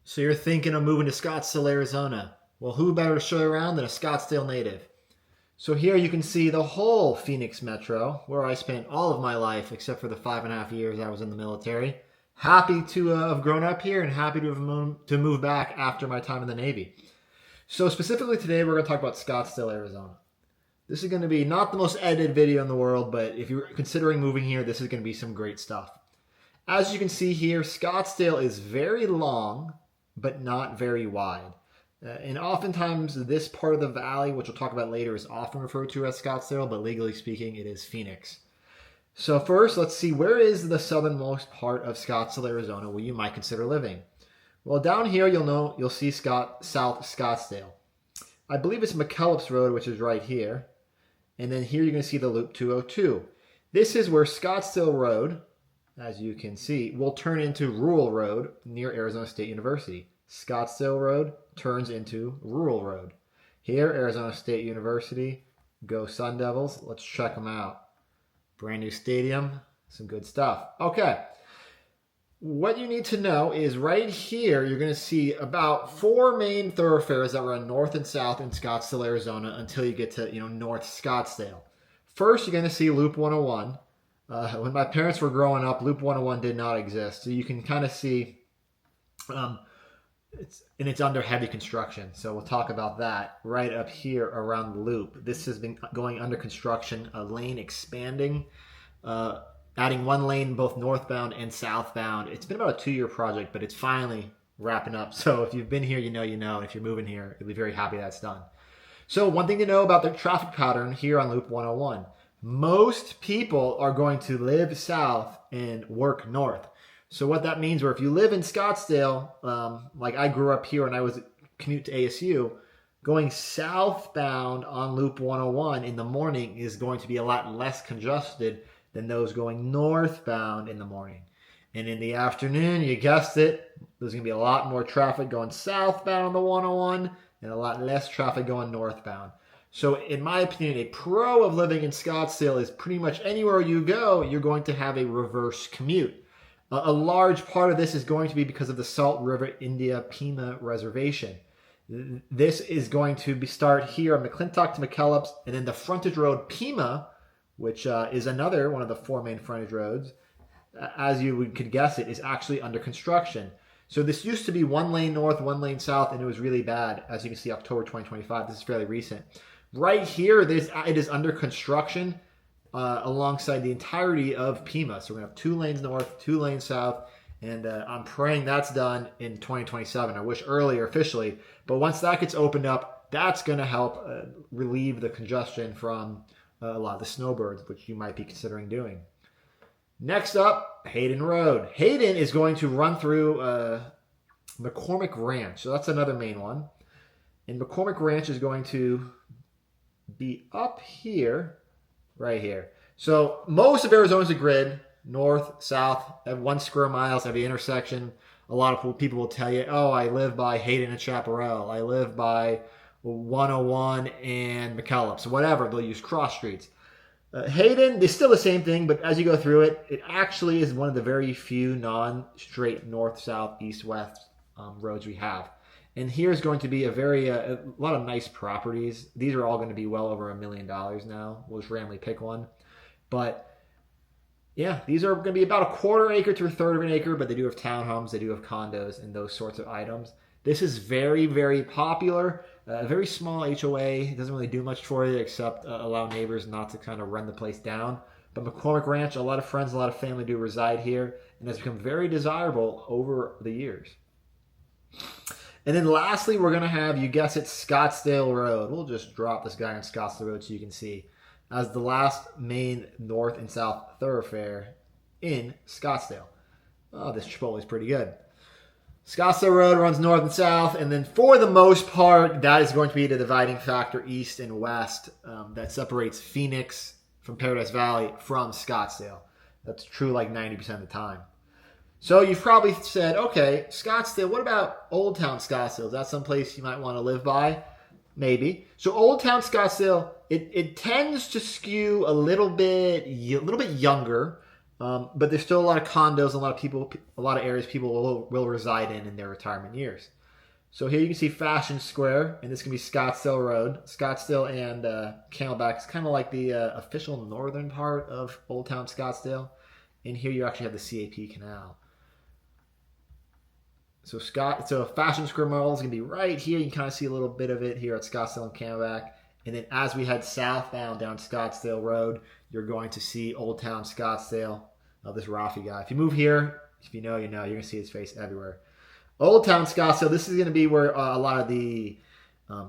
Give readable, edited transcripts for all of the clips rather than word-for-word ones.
So you're thinking of moving to Scottsdale, Arizona. Well, who better to show you around than a Scottsdale native? So here you can see the whole Phoenix metro, where I spent all of my life, except for the 5.5 years I was in the military. Happy to have grown up here and happy to have moved back after my time in the Navy. So specifically today, we're going to talk about Scottsdale, Arizona. This is going to be not the most edited video in the world, but if you're considering moving here, this is going to be some great stuff. As you can see here, Scottsdale is very long, but not very wide. And oftentimes this part of the valley, which we'll talk about later, is often referred to as Scottsdale, but legally speaking, it is Phoenix. So first, let's see, where is the southernmost part of Scottsdale, Arizona, where you might consider living? Well, down here, you'll see South Scottsdale. I believe it's McKellips Road, which is right here. And then here you're going to see the Loop 202. This is where Scottsdale Road, as you can see, will turn into Rural Road near Arizona State University. Scottsdale Road turns into Rural Road. Here, Arizona State University. Go Sun Devils. Let's check them out. Brand new stadium. Some good stuff. Okay. What you need to know is right here, you're going to see about 4 main thoroughfares that run north and south in Scottsdale, Arizona until you get to, North Scottsdale. First, you're going to see Loop 101. When my parents were growing up, Loop 101 did not exist. So you can kind of see it's under heavy construction. So we'll talk about that right up here around the loop. This has been going under construction, a lane expanding, adding 1 lane both northbound and southbound. It's been about a 2-year project, but it's finally wrapping up. So if you've been here, you know. And if you're moving here, you'll be very happy that's done. So one thing to know about the traffic pattern here on Loop 101. Most people are going to live south and work north. So what that means, or if you live in Scottsdale, like I grew up here and I was commute to ASU, going southbound on Loop 101 in the morning is going to be a lot less congested than those going northbound in the morning. And in the afternoon, you guessed it, there's going to be a lot more traffic going southbound on the 101 and a lot less traffic going northbound. So in my opinion, a pro of living in Scottsdale is pretty much anywhere you go, you're going to have a reverse commute. A large part of this is going to be because of the Salt River India Pima Reservation. This is going to start here on McClintock to McKellips, and then the frontage road Pima, which is another one of the 4 main frontage roads, as you could guess it, is actually under construction. So this used to be 1 lane north, 1 lane south, and it was really bad. As you can see, October 2025, this is fairly recent. Right here, it is under construction alongside the entirety of Pima. So we're going to have 2 lanes north, 2 lanes south, and I'm praying that's done in 2027. I wish earlier officially, but once that gets opened up, that's going to help relieve the congestion from a lot of the snowbirds, which you might be considering doing. Next up, Hayden Road. Hayden is going to run through McCormick Ranch. So that's another main one. And McCormick Ranch is going to be up here, right here. So most of Arizona's a grid, north, south, have 1 square miles, every intersection. A lot of people will tell you, oh, I live by Hayden and Chaparral. I live by 101 and McKellips, whatever. They'll use cross streets. Hayden is still the same thing, but as you go through it, it actually is one of the very few non-straight north, south, east, west roads we have. And here's going to be a lot of nice properties. These are all going to be well over $1 million now. We'll just randomly pick one. But yeah, these are going to be about 1/4 acre to 1/3 of an acre, but they do have townhomes, they do have condos and those sorts of items. This is very, very popular. A very small HOA. It doesn't really do much for you except allow neighbors not to kind of run the place down. But McCormick Ranch, a lot of friends, a lot of family do reside here, and has become very desirable over the years. And then lastly, we're going to have, you guess it, Scottsdale Road. We'll just drop this guy on Scottsdale Road so you can see as the last main north and south thoroughfare in Scottsdale. Oh, this Chipotle is pretty good. Scottsdale Road runs north and south, and then for the most part, that is going to be the dividing factor east and west that separates Phoenix from Paradise Valley from Scottsdale. That's true like 90% of the time. So you've probably said, okay, Scottsdale, what about Old Town Scottsdale? Is that someplace you might want to live by? Maybe. So Old Town Scottsdale, it tends to skew a little bit younger. But there's still a lot of condos, a lot of areas people will reside in their retirement years. So here you can see Fashion Square, and this can be Scottsdale Road. Scottsdale and Camelback is kind of like the official northern part of Old Town Scottsdale. And here you actually have the CAP Canal. So Fashion Square Mall is going to be right here. You can kind of see a little bit of it here at Scottsdale and Camelback. And then as we head southbound down Scottsdale Road, you're going to see Old Town Scottsdale. This Rafi guy. If you move here, if you know, you know. You're going to see his face everywhere. Old Town Scottsdale, this is going to be where a lot of the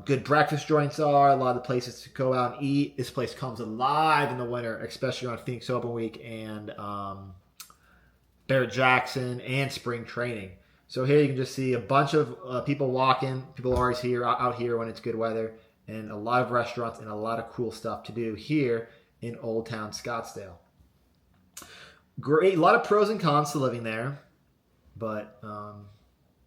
good breakfast joints are, a lot of the places to go out and eat. This place comes alive in the winter, especially on Phoenix Open Week and Barrett-Jackson and spring training. So here you can just see a bunch of people walking. People are always out here when it's good weather, and a lot of restaurants and a lot of cool stuff to do here in Old Town Scottsdale. Great, a lot of pros and cons to living there, but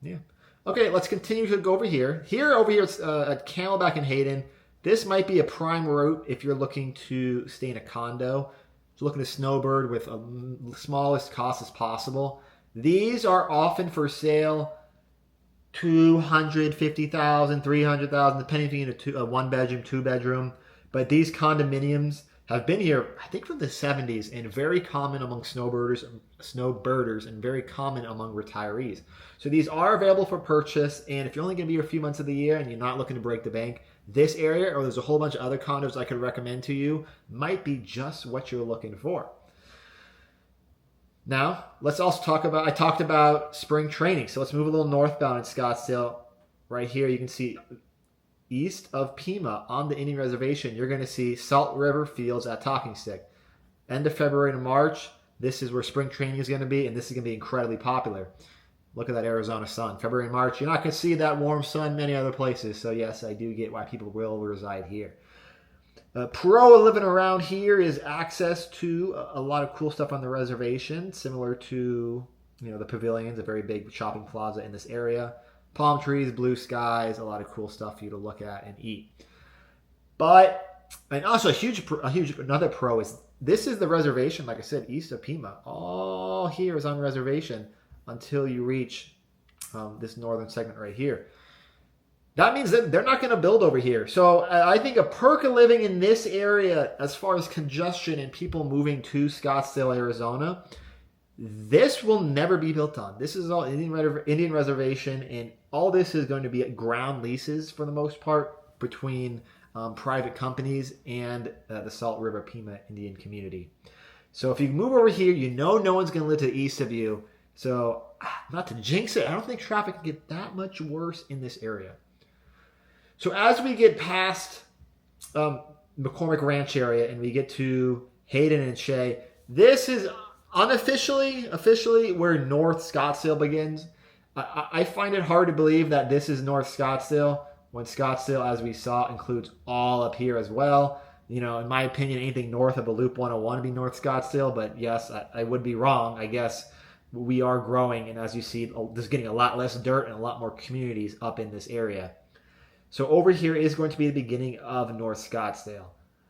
yeah. Okay, let's continue to go over here. Over here at Camelback and Hayden. This might be a prime route if you're looking to stay in a condo. If you're looking to snowbird with the smallest cost as possible. These are often for sale $250,000, $300,000, depending if you need a 1-bedroom, 2-bedroom. But these condominiums have been here, I think, from the 70s, and very common among snowbirders and very common among retirees. So these are available for purchase, and if you're only going to be here a few months of the year and you're not looking to break the bank, this area, or there's a whole bunch of other condos I could recommend to you, might be just what you're looking for. Now, let's also I talked about spring training, so let's move a little northbound in Scottsdale. Right here, you can see east of Pima on the Indian Reservation, you're going to see Salt River Fields at Talking Stick. End of February to March, this is where spring training is going to be, and this is going to be incredibly popular. Look at that Arizona sun. February and March, you're not going to see that warm sun many other places, so yes, I do get why people will reside here. Pro of living around here is access to a lot of cool stuff on the reservation, similar to the Pavilions, a very big shopping plaza in this area. Palm trees, blue skies, a lot of cool stuff for you to look at and eat. And also another pro is this is the reservation, like I said, east of Pima. All here is on reservation until you reach this northern segment right here. That means that they're not going to build over here. So I think a perk of living in this area, as far as congestion and people moving to Scottsdale, Arizona, this will never be built on. This is all Indian Reservation, and all this is going to be ground leases for the most part between private companies and the Salt River Pima Indian community. So if you move over here, no one's going to live to the east of you. So not to jinx it, I don't think traffic can get that much worse in this area. So as we get past McCormick Ranch area and we get to Hayden and Shea, this is officially where North Scottsdale begins. I find it hard to believe that this is North Scottsdale when Scottsdale, as we saw, includes all up here as well. In my opinion, anything north of the Loop 101 would be North Scottsdale, but yes, I would be wrong. I guess we are growing, and as you see, there's getting a lot less dirt and a lot more communities up in this area. So over here is going to be the beginning of North Scottsdale.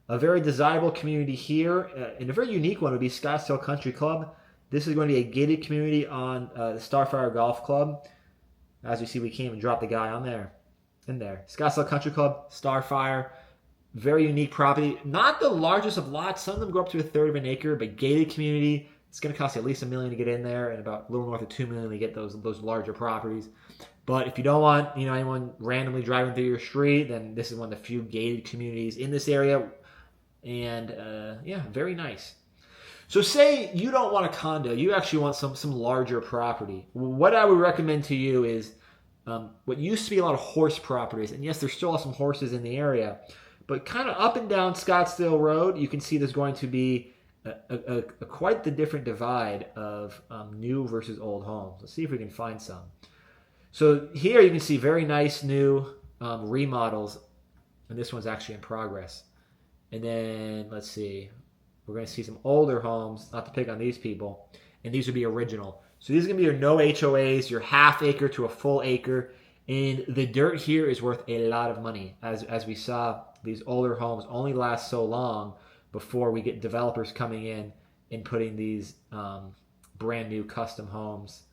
A very desirable community here, and a very unique one would be Scottsdale Country Club. This is going to be a gated community on the Starfire Golf Club. As you see, we came and dropped the guy in there. Scottsdale Country Club, Starfire, very unique property. Not the largest of lots. Some of them go up to a third of an acre, but gated community. It's going to cost you at least $1 million to get in there, and about a little north of $2 million to get those larger properties. But if you don't want anyone randomly driving through your street, then this is one of the few gated communities in this area. And very nice. So say you don't want a condo, you actually want some larger property. What I would recommend to you is what used to be a lot of horse properties. And yes, there still are some horses in the area. But kind of up and down Scottsdale Road, you can see there's going to be a quite the different divide of new versus old homes. Let's see if we can find some. So here you can see very nice new remodels, and this one's actually in progress. And then, let's see, we're going to see some older homes, not to pick on these people, and these would be original. So these are going to be your no HOAs, your half acre to a full acre, and the dirt here is worth a lot of money. As we saw, these older homes only last so long before we get developers coming in in putting these brand new custom homes.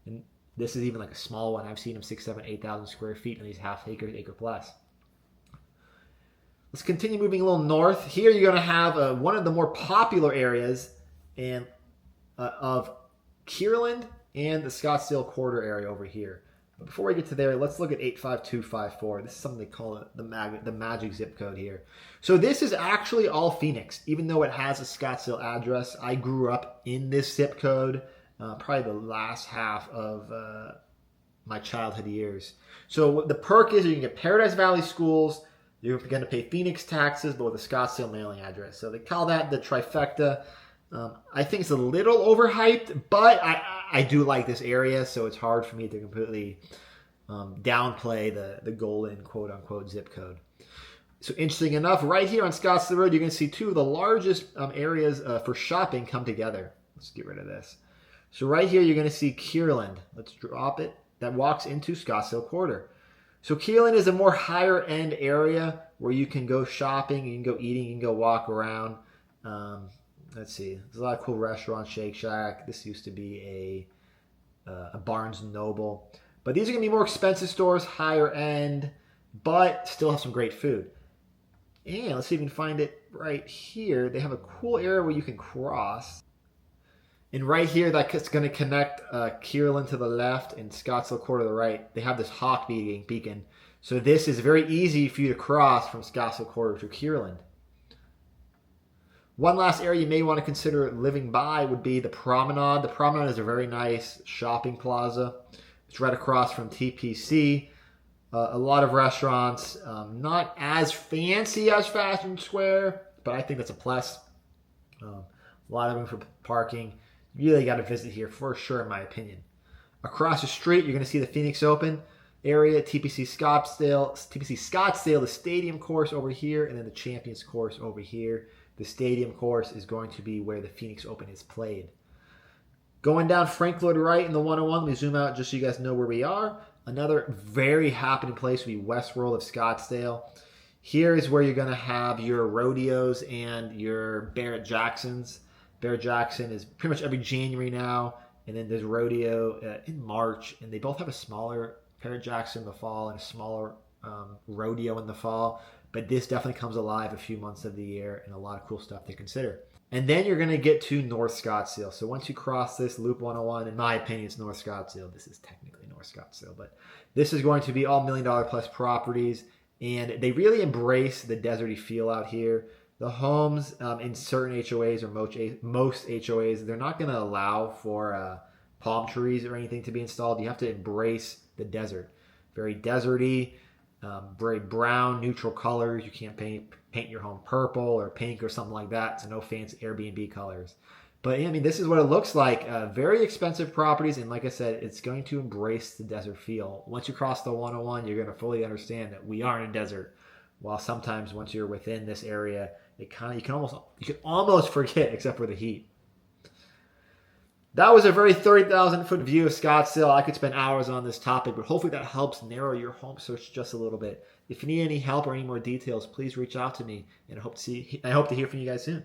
And this is even like a small one. I've seen them 6, 7, 8,000 square feet in these half acre plus. Let's continue moving a little north. Here you're going to have one of the more popular areas of Kierland and the Scottsdale corridor area over here. But before we get to there, let's look at 85254. This is something they call it the magic zip code here. So this is actually all Phoenix, even though it has a Scottsdale address. I grew up in this zip code, probably the last half of my childhood years. So the perk is you can get Paradise Valley schools. You're going to pay Phoenix taxes, but with a Scottsdale mailing address. So they call that the trifecta. I think it's a little overhyped, but I do like this area, so it's hard for me to completely downplay the golden quote-unquote zip code. So interesting enough, right here on Scottsdale Road, you're going to see two of the largest areas for shopping come together. Let's get rid of this. So right here, you're going to see Kierland. Let's drop it. That walks into Scottsdale Quarter. So Kierland is a more higher end area where you can go shopping, you can go eating, you can go walk around. Let's see, there's a lot of cool restaurants, Shake Shack. This used to be a Barnes & Noble. But these are going to be more expensive stores, higher end, but still have some great food. And let's see if we can find it right here. They have a cool area where you can cross. And right here, that's going to connect Kierland to the left and Scottsdale Quarter to the right. They have this hawk beacon. So this is very easy for you to cross from Scottsdale Quarter to Kierland. One last area you may want to consider living by would be the Promenade. The Promenade is a very nice shopping plaza. It's right across from TPC. A lot of restaurants, not as fancy as Fashion Square, but I think that's a plus. A lot of room for parking. You really got to visit here for sure, in my opinion. Across the street, you're going to see the Phoenix Open area, TPC Scottsdale, the stadium course over here, and then the Champions course over here. The stadium course is going to be where the Phoenix Open is played. Going down Frank Lloyd Wright in the 101, we zoom out just so you guys know where we are. Another very happening place would be Westworld of Scottsdale. Here is where you're going to have your rodeos and your Barrett Jacksons. Barrett Jackson is pretty much every January now, and then there's rodeo in March, and they both have a smaller Barrett Jackson in the fall and a smaller rodeo in the fall, but this definitely comes alive a few months of the year and a lot of cool stuff to consider. And then you're going to get to North Scottsdale. So once you cross this Loop 101, in my opinion, it's North Scottsdale. This is technically North Scottsdale, but this is going to be all $1 million plus properties, and they really embrace the deserty feel out here. The homes in certain HOAs or most HOAs, they're not going to allow for palm trees or anything to be installed. You have to embrace the desert. Very deserty, very brown, neutral colors. You can't paint your home purple or pink or something like that. So no fancy Airbnb colors. But I mean, this is what it looks like. Very expensive properties. And like I said, it's going to embrace the desert feel. Once you cross the 101, you're going to fully understand that we are in a desert. While sometimes once you're within this area, you can almost forget, except for the heat. That was a very 30,000 foot view of Scottsdale. I could spend hours on this topic, but hopefully that helps narrow your home search just a little bit. If you need any help or any more details, please reach out to me, and I hope to hear from you guys soon.